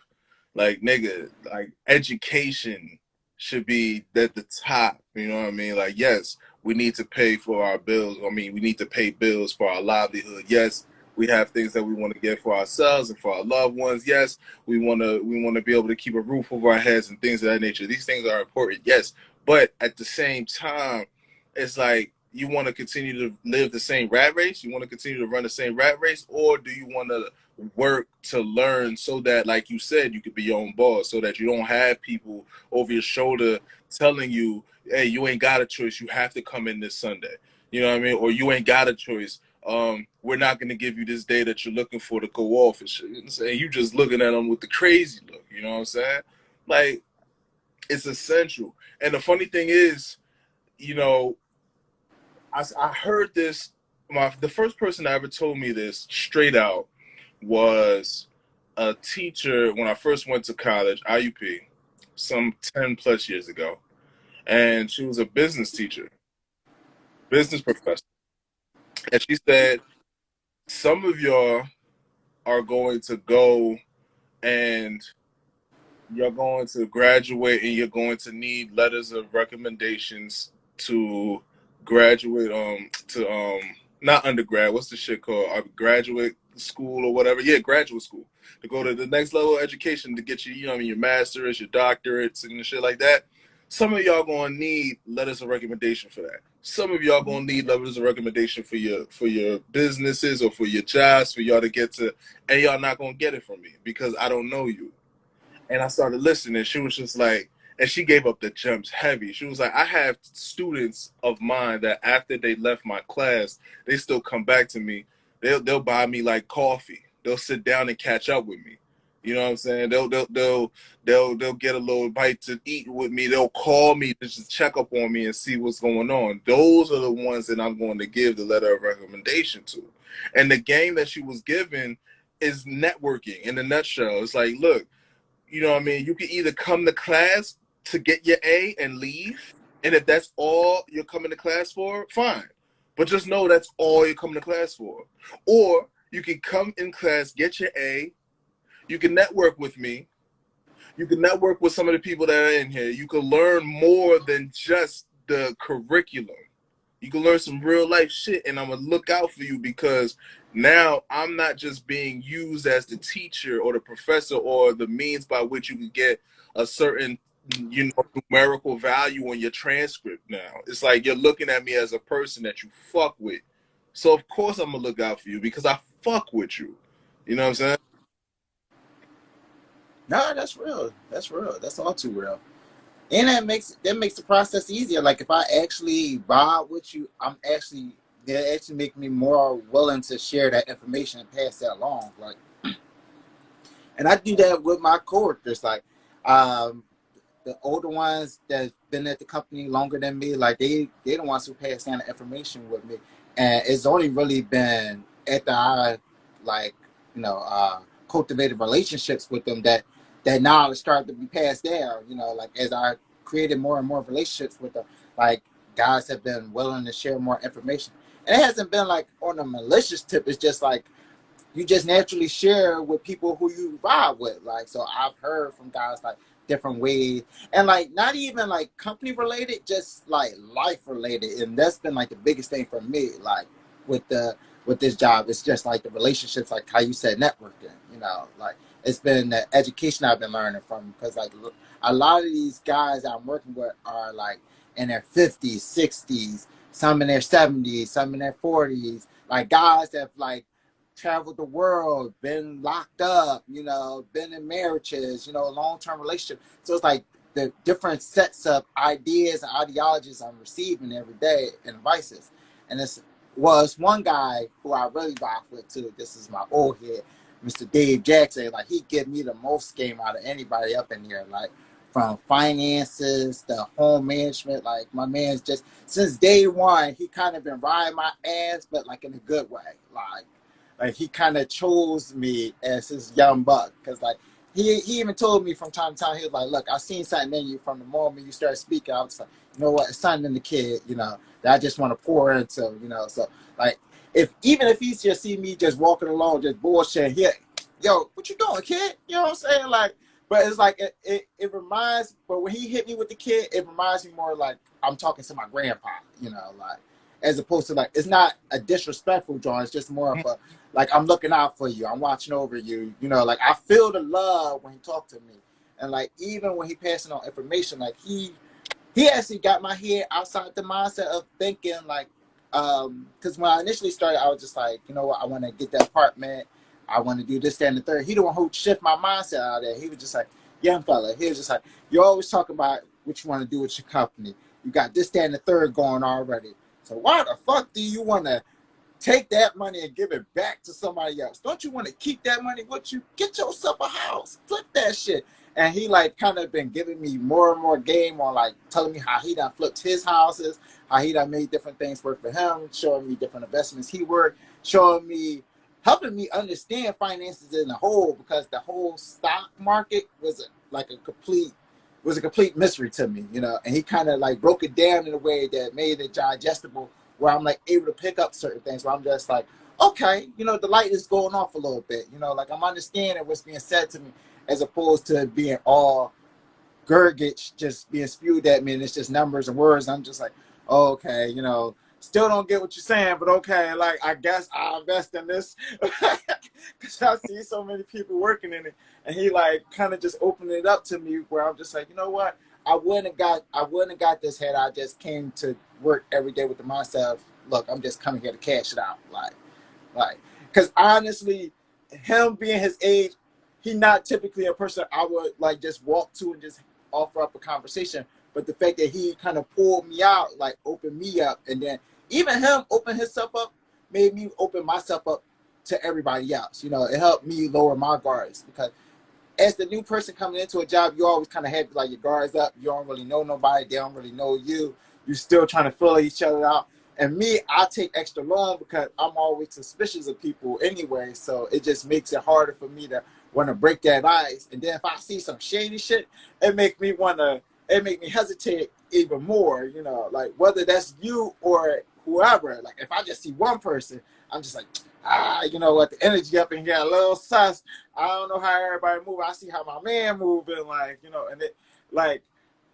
Like, nigga, like education should be at the top. You know what I mean? Like, yes, we need to pay for our bills. I mean, we need to pay bills for our livelihood. Yes, we have things that we want to get for ourselves and for our loved ones. Yes, we want to be able to keep a roof over our heads and things of that nature. These things are important. Yes, but at the same time, it's like you want to continue to live the same rat race. You want to continue to run the same rat race, or do you want to work to learn so that, like you said, you could be your own boss, so that you don't have people over your shoulder telling you, hey, you ain't got a choice, you have to come in this Sunday. You know what I mean? Or you ain't got a choice. We're not going to give you this day that you're looking for to go off and shit. And you just looking at them with the crazy look. You know what I'm saying? Like, it's essential. And the funny thing is, you know, I heard this. The first person that ever told me this straight out was a teacher when I first went to college, IUP, some 10 plus years ago. And she was a business teacher, business professor. And she said, some of y'all are going to go and you're going to graduate and you're going to need letters of recommendations to graduate to not undergrad, what's the shit called, graduate school or whatever, yeah, graduate school, to go to the next level of education to get you know what I mean, your master's, your doctorates and shit like that. Some of y'all gonna need letters of recommendation for that. Some of y'all gonna need letters of recommendation for your businesses or for your jobs, for y'all to get to, and y'all not gonna get it from me because I don't know you. And I started listening. She was just like, and she gave up the gems heavy. She was like, I have students of mine that after they left my class, they still come back to me. They'll buy me like coffee. They'll sit down and catch up with me. You know what I'm saying? They'll get a little bite to eat with me. They'll call me to just check up on me and see what's going on. Those are the ones that I'm going to give the letter of recommendation to. And the game that she was given is networking in a nutshell. It's like, look, you know what I mean? You can either come to class to get your A and leave. And if that's all you're coming to class for, fine. But just know that's all you're coming to class for. Or you can come in class, get your A. You can network with me. You can network with some of the people that are in here. You can learn more than just the curriculum. You can learn some real life shit, and I'm gonna look out for you because now I'm not just being used as the teacher or the professor or the means by which you can get a certain, numerical value on your transcript. Now it's like you're looking at me as a person that you fuck with. So of course I'm gonna look out for you because I fuck with you. You know what I'm saying? No, that's real. That's real. That's all too real. And that makes the process easier. Like if I actually vibe with you, they actually make me more willing to share that information and pass that along. Like, and I do that with my coworkers. Like, um, the older ones that's been at the company longer than me, like they the ones who pass down the information with me, and it's only really been after I like cultivated relationships with them that knowledge started to be passed down. Like as I created more and more relationships with them, like guys have been willing to share more information, and it hasn't been like on a malicious tip. It's just like you just naturally share with people who you vibe with. Like, so I've heard from guys like different ways, and like not even like company related, just like life related, and that's been like the biggest thing for me. Like with the with this job, it's just like the relationships, like how you said, networking. Like it's been the education I've been learning from, because like a lot of these guys I'm working with are like in their 50s, 60s, some in their 70s, some in their 40s, like guys that have like traveled the world, been locked up, been in marriages, long-term relationship. So it's like the different sets of ideas and ideologies I'm receiving every day and advices. And it's one guy who I really vibe with too. This is my old head, Mr. Dave Jackson. Like he give me the most game out of anybody up in here. Like from finances to home management. Like my man's just since day one, he kind of been riding my ass, but like in a good way. Like he kind of chose me as his young buck, because like he even told me from time to time, he was like, look, I seen something in you from the moment you started speaking. I was like, you know what, it's something in the kid, that I just want to pour into, so like even if he's just see me just walking along just bullshit, yo, what you doing, kid? You know what I'm saying? Like, but it's like it reminds, but when he hit me with the kid, it reminds me more like I'm talking to my grandpa, like as opposed to like it's not a disrespectful drawing, it's just more of a like I'm looking out for you, I'm watching over you, like I feel the love when he talked to me. And like even when he passing on information, like he actually got my head outside the mindset of thinking like because when I initially started, I was just like, you know what, I want to get that apartment, I want to do this, that, and the third. He the one who shift my mindset out of there. He was just like, young fella, he was just like, you always talk about what you want to do with your company, you got this, that, and the third going already, so why the fuck do you want to take that money and give it back to somebody else? Don't you want to keep that money with you? Get yourself a house, flip that shit. And he like kind of been giving me more and more game on like telling me how he done flipped his houses, how he done made different things work for him, showing me different investments he worked, showing me, helping me understand finances in a whole, because the whole stock market like a complete mystery to me, and he kind of like broke it down in a way that made it digestible, where I'm like able to pick up certain things where I'm just like, okay, the light is going off a little bit, like I'm understanding what's being said to me, as opposed to being all gurgage just being spewed at me and it's just numbers and words. I'm just like, oh, okay, still don't get what you're saying, but okay, like I guess I'll invest in this because I see so many people working in it. And he like kind of just opened it up to me where I'm just like, you know what? I wouldn't have got this had I just came to work every day with the mindset of, look, I'm just coming here to cash it out. Like, because honestly, him being his age, he not typically a person I would like just walk to and just offer up a conversation. But the fact that he kind of pulled me out, like opened me up, and then even him open himself up, made me open myself up to everybody else. It helped me lower my guards, because as the new person coming into a job, you always kind of have like your guards up. You don't really know nobody. They don't really know you. You're still trying to fill each other out. And me, I take extra long because I'm always suspicious of people anyway. So it just makes it harder for me to want to break that ice. And then if I see some shady shit, it make me hesitate even more, like whether that's you or whoever. Like if I just see one person, I'm just like, you know what, the energy up in here a little sus. I don't know how everybody move. I see how my man moving, like, and it like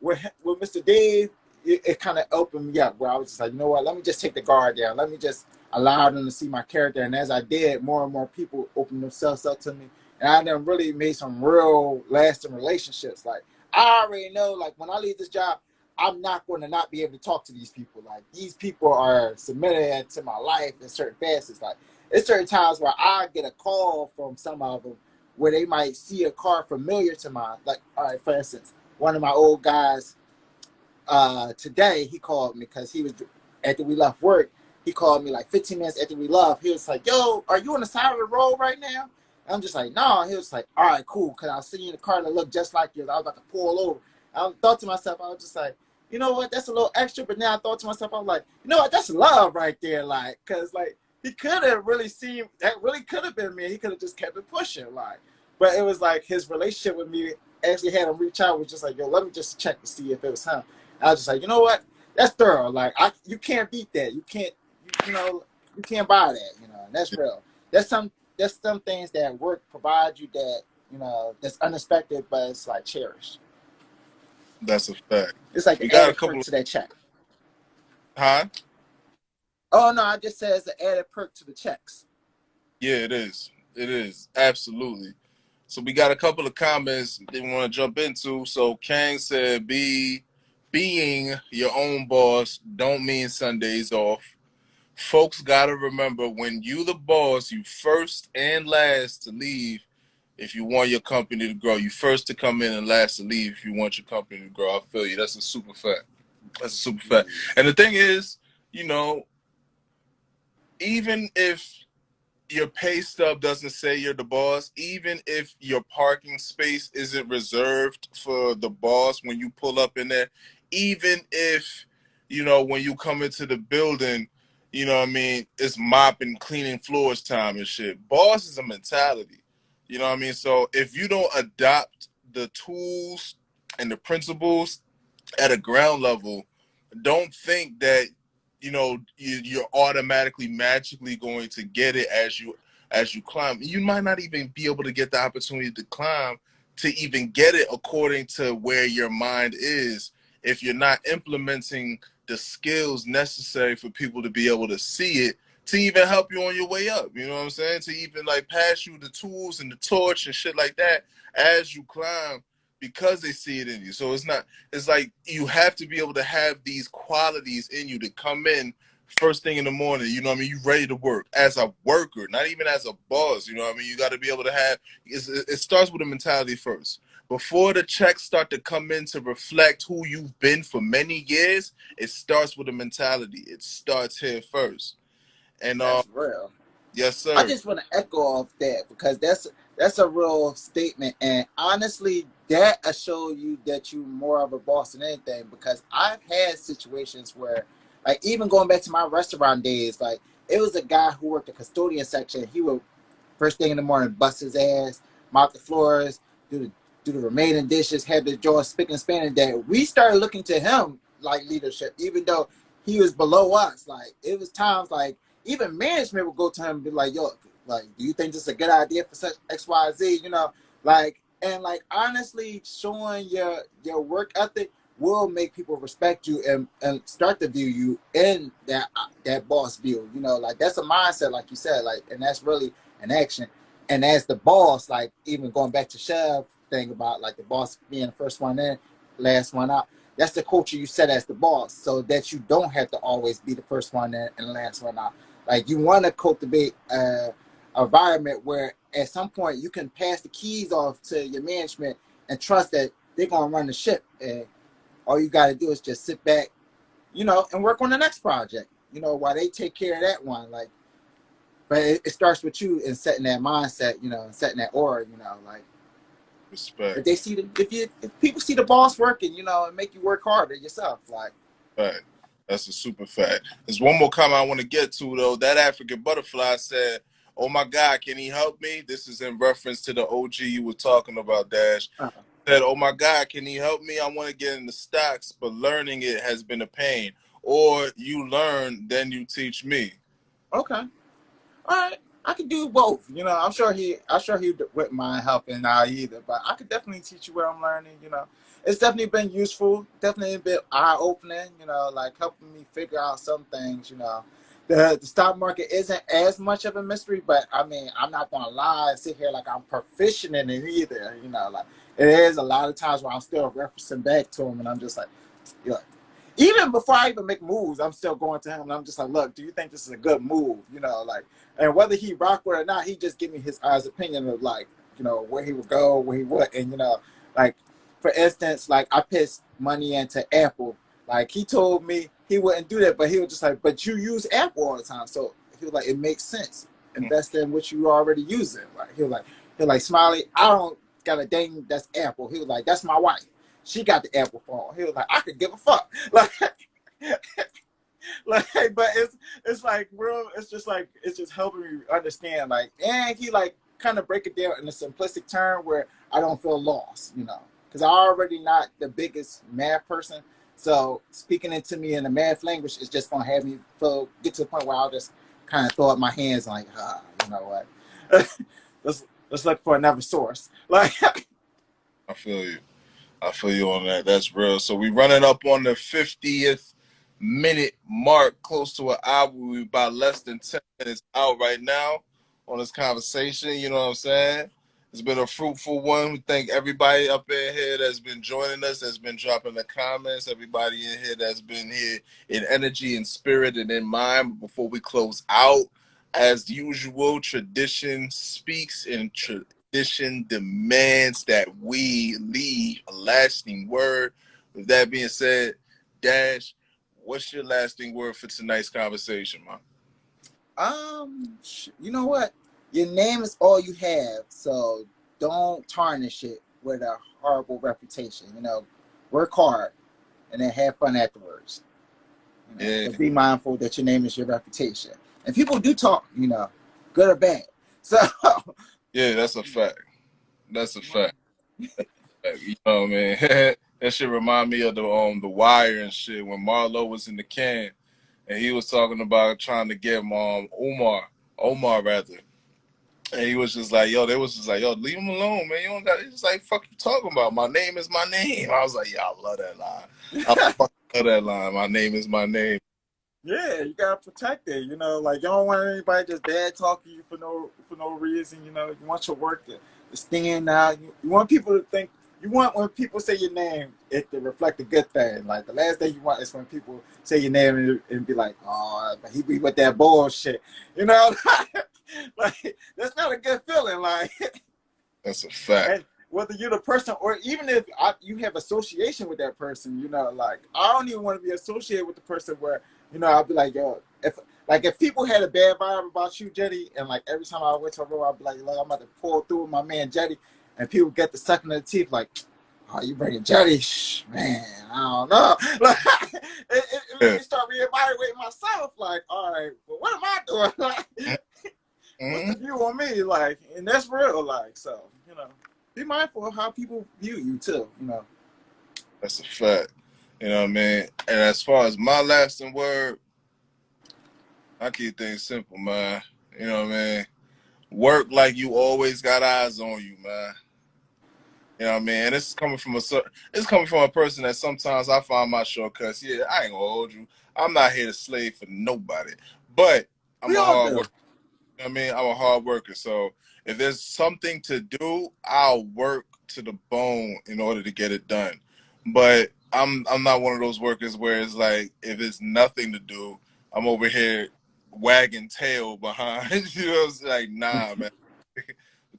with Mr. Dave, it kind of opened me up where I was just like, you know what, let me just take the guard down. Let me just allow them to see my character. And as I did, more and more people opened themselves up to me. And I done really made some real lasting relationships. Like I already know, like when I leave this job, I'm not going to not be able to talk to these people. Like these people are submitted to my life in certain facets. Like it's certain times where I get a call from some of them where they might see a car familiar to mine. Like, all right, for instance, one of my old guys, today he called me because he was after we left work. He called me like 15 minutes after we left. He was like, "Yo, are you on the side of the road right now?" And I'm just like, "No." He was like, "All right, cool." Because I see you in the car that looked just like yours. I was about to pull over. I thought to myself, I was just like, you know what? That's a little extra. But now I thought to myself, I was like, you know what? That's love right there. Like, because like he could have really seen that really could have been me. He could have just kept it pushing. Like, but it was like his relationship with me actually had him reach out. Was just like, yo, let me just check to see if it was him. I was just like, you know what? That's thorough. Like, you can't beat that. You can't, you know, you can't buy that. You know, and that's real. There's some things that work provide you that, you know, that's unexpected, but it's like cherished. That's a fact. It's like We an got a added perk couple of, to that check. huh? Oh no, I just said it's an added perk to the checks. Yeah, it is. It is. Absolutely. So we got a couple of comments they want to jump into. So Kang said, being your own boss don't mean Sundays off. Folks gotta remember when you the boss, you first and last to leave if you want your company to grow. You first to come in and last to leave if you want your company to grow. I feel you. That's a super fact. That's a super fact. And the thing is, you know, even if your pay stub doesn't say you're the boss, even if your parking space isn't reserved for the boss when you pull up in there, even if, you know, when you come into the building, you know what I mean, it's mopping, cleaning floors time and shit. Boss is a mentality. You know what I mean? So if you don't adopt the tools and the principles at a ground level, don't think that you're automatically magically going to get it as you climb. You might not even be able to get the opportunity to climb to even get it according to where your mind is if you're not implementing the skills necessary for people to be able to see it to even help you on your way up. You know what I'm saying? To even like pass you the tools and the torch and shit like that as you climb because they see it in you. So it's like you have to be able to have these qualities in you to come in first thing in the morning, you know what I mean? You ready to work as a worker, not even as a boss, you know what I mean? You got to be able to have, it starts with a mentality first. Before the checks start to come in to reflect who you've been for many years, it starts with a mentality. It starts here first. And That's real. yes, I sir. just want to echo off that because that's a real statement, and honestly, that will show you that you're more of a boss than anything. Because I've had situations where, like, even going back to my restaurant days, like it was a guy who worked the custodian section. He would first thing in the morning bust his ass, mop the floors, do the remaining dishes, had the jaw spick and spanning. That we started looking to him like leadership, even though he was below us. Like it was times like even management would go to him and be like, "Yo, like, do you think this is a good idea for such X, Y, Z?" You know, like, and like honestly, showing your work ethic will make people respect you and start to view you in that boss view. You know, like that's a mindset, like you said, like, and that's really an action. And as the boss, like even going back to Chev thing about like the boss being the first one in, last one out. That's the culture you set as the boss, so that you don't have to always be the first one in and the last one out. Like you want to cultivate a environment where at some point you can pass the keys off to your management and trust that they're gonna run the ship, and all you got to do is just sit back, you know, and work on the next project. You know, while they take care of that one. Like, but it starts with you and setting that mindset, you know, and setting that aura, you know, like Respect. if they see if people see the boss working, you know, and make you work harder yourself, like. Fact. That's a super fact. There's one more comment I want to get to though. That African butterfly said, "Oh my God, can he help me?" This is in reference to the OG you were talking about, Dash. Uh-huh. Said, "Oh my God, can he help me? I want to get in the stocks, but learning it has been a pain. Or you learn, then you teach me." Okay. All right, I could do both. You know, I'm sure he wouldn't mind helping out either. But I could definitely teach you where I'm learning. You know, it's definitely been useful. Definitely a bit eye opening. You know, like helping me figure out some things. You know, the stock market isn't as much of a mystery, but I mean, I'm not gonna lie and sit here like I'm proficient in it either. You know, like it is a lot of times where I'm still referencing back to him, and I'm just like, yeah, even before I even make moves, I'm still going to him and I'm just like, look, do you think this is a good move? You know, like, and whether he rock with it or not, he just give me his eyes opinion of like, you know, where he would go, where he would, and you know, like for instance, like I pitched money into Apple Like he told me he wouldn't do that, but he was just like, but you use Apple all the time, so he was like, it makes sense. Invest in what you already using. Like he was like, Smiley, I don't got a dang that's Apple. He was like, that's my wife. She got the Apple phone. He was like, I could give a fuck. Like, like, but it's like real. It's just like it's just helping me understand. Like, and he like kind of break it down in a simplistic term where I don't feel lost. You know, because I already not the biggest math person. So speaking it to me in a math language is just gonna have me feel get to the point where I'll just kind of throw up my hands like, you know what? let's look for another source. Like, I feel you. I feel you on that. That's real. So we running up on the 50th minute mark, close to an hour. We about less than 10 minutes out right now on this conversation. You know what I'm saying? It's been a fruitful one. We thank everybody up in here that's been joining us, that's been dropping the comments, everybody in here that's been here in energy and spirit and in mind. Before we close out, as usual, tradition speaks and tradition demands that we leave a lasting word. With that being said, Dash, what's your lasting word for tonight's conversation, man? You know what? Your name is all you have, so don't tarnish it with a horrible reputation. You know, work hard and then have fun afterwards. You know, Yeah. but be mindful that your name is your reputation. And people do talk, you know, good or bad. So Yeah, that's a fact. That's a fact. You know what I mean? That shit remind me of the Wire and shit when Marlo was in the can and he was talking about trying to get Omar rather. And he was just like, yo, they was just like, yo, leave him alone, man. You don't got. He's just like, fuck you talking about? My name is my name. I was like, yeah, I love that line. I fucking love that line. My name is my name. yeah, you gotta protect it. You know, like you don't want anybody just bad talking you for no reason. You know, you want your work to stand out. You want people to think. You want when people say your name, it to reflect a good thing. Like the last thing you want is when people say your name and be like, "Oh, but he be with that bullshit." You know, like that's not a good feeling. Like, That's a fact. and whether you're the person or even if you have association with that person, you know, like I don't even want to be associated with the person where you know I'll be like, yo, if people had a bad vibe about you, Jeide, and like every time I went to a room, I'd be like, look, I'm about to pull through with my man Jeide, and people get the sucking of the teeth, like, oh, you bringing Jeide, man, I don't know, like it made Yeah. me start reevaluating myself, like, all right, well, what am I doing? Like, what's the view on me, like, and that's real, like, so you know. Be mindful of how people view you too, you know. That's a fact. You know what I mean? And as far as my lasting word, I keep things simple, man. You know what I mean? Work like you always got eyes on you, man. You know what I mean? And it's coming from a person that sometimes I find my shortcuts. Yeah, I ain't gonna hold you. I'm not here to slave for nobody. But I'm We a all hard do. worker. You know what I mean? I'm a hard worker. So if there's something to do, I'll work to the bone in order to get it done. But I'm not one of those workers where it's like if there's nothing to do, I'm over here wagging tail behind. You know, it's like nah, man.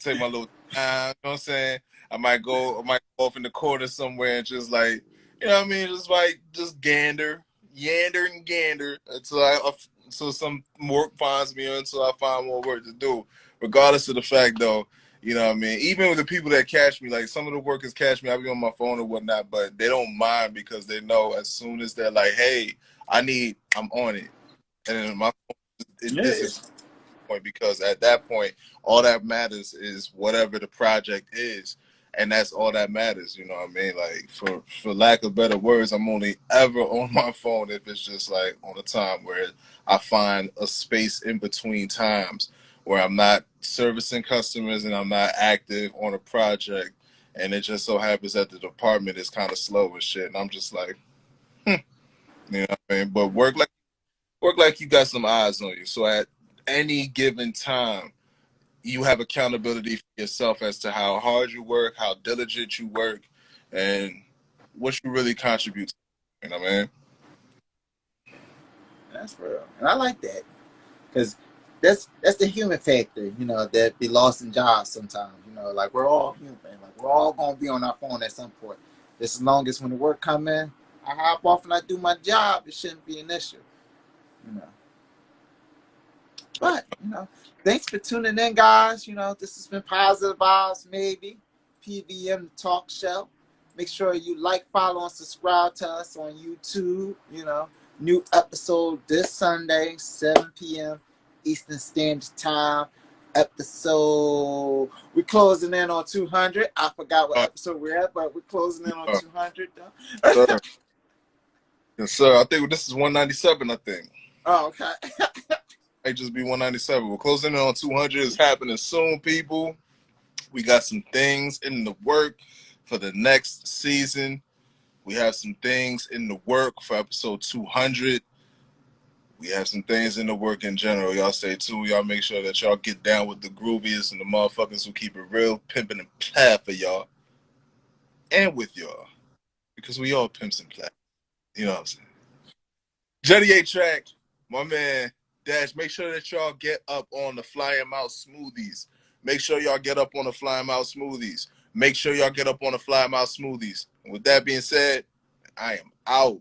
Take my little time. You know what I'm saying? I might go off in the corner somewhere and just like, you know what I mean? Just like just yander and gander until some work finds me or until I find more work to do. Regardless of the fact though, you know what I mean? Even with the people that catch me, like some of the workers catch me, I'll be on my phone or whatnot, but they don't mind because they know as soon as they're like, hey, I'm on it. And then my phone, it Yeah. disappears point because at that point, all that matters is whatever the project is. And that's all that matters, you know what I mean? Like for lack of better words, I'm only ever on my phone if it's just like on a time where I find a space in between times where I'm not servicing customers and I'm not active on a project. And it just so happens that the department is kind of slow and shit. And I'm just like, you know what I mean? But work like you got some eyes on you. So at any given time, you have accountability for yourself as to how hard you work, how diligent you work, and what you really contribute to. You know what I mean? That's real. And I like that. Because that's the human factor, you know, that be lost in jobs sometimes. You know, like we're all human. Like we're all gonna be on our phone at some point. Just as long as when the work come in, I hop off and I do my job, it shouldn't be an issue. You know. But, thanks for tuning in, guys. This has been Positive Vibes, maybe. PVM Talk Show. Make sure you like, follow, and subscribe to us on YouTube. New episode this Sunday, 7 p.m. Eastern Standard Time. Episode, we're closing in on 200. I forgot what episode we're at, but we're closing in on 200. Sir. Yes, sir. I think this is 197, I think. Oh, okay. Might just be 197. We're closing in on 200. It's happening soon, people. We got some things in the work for the next season. We have some things in the work for episode 200. We have some things in the work in general. Y'all stay tuned. Y'all make sure that y'all get down with the grooviest and the motherfuckers who keep it real, pimping and plat for y'all. And with y'all. Because we all pimps and plat. You know what I'm saying? Jeide track, my man, Dash, make sure that y'all get up on the Flying Mouse smoothies. Make sure y'all get up on the Flying Mouse smoothies. Make sure y'all get up on the Flying Mouse smoothies. And with that being said, I am out.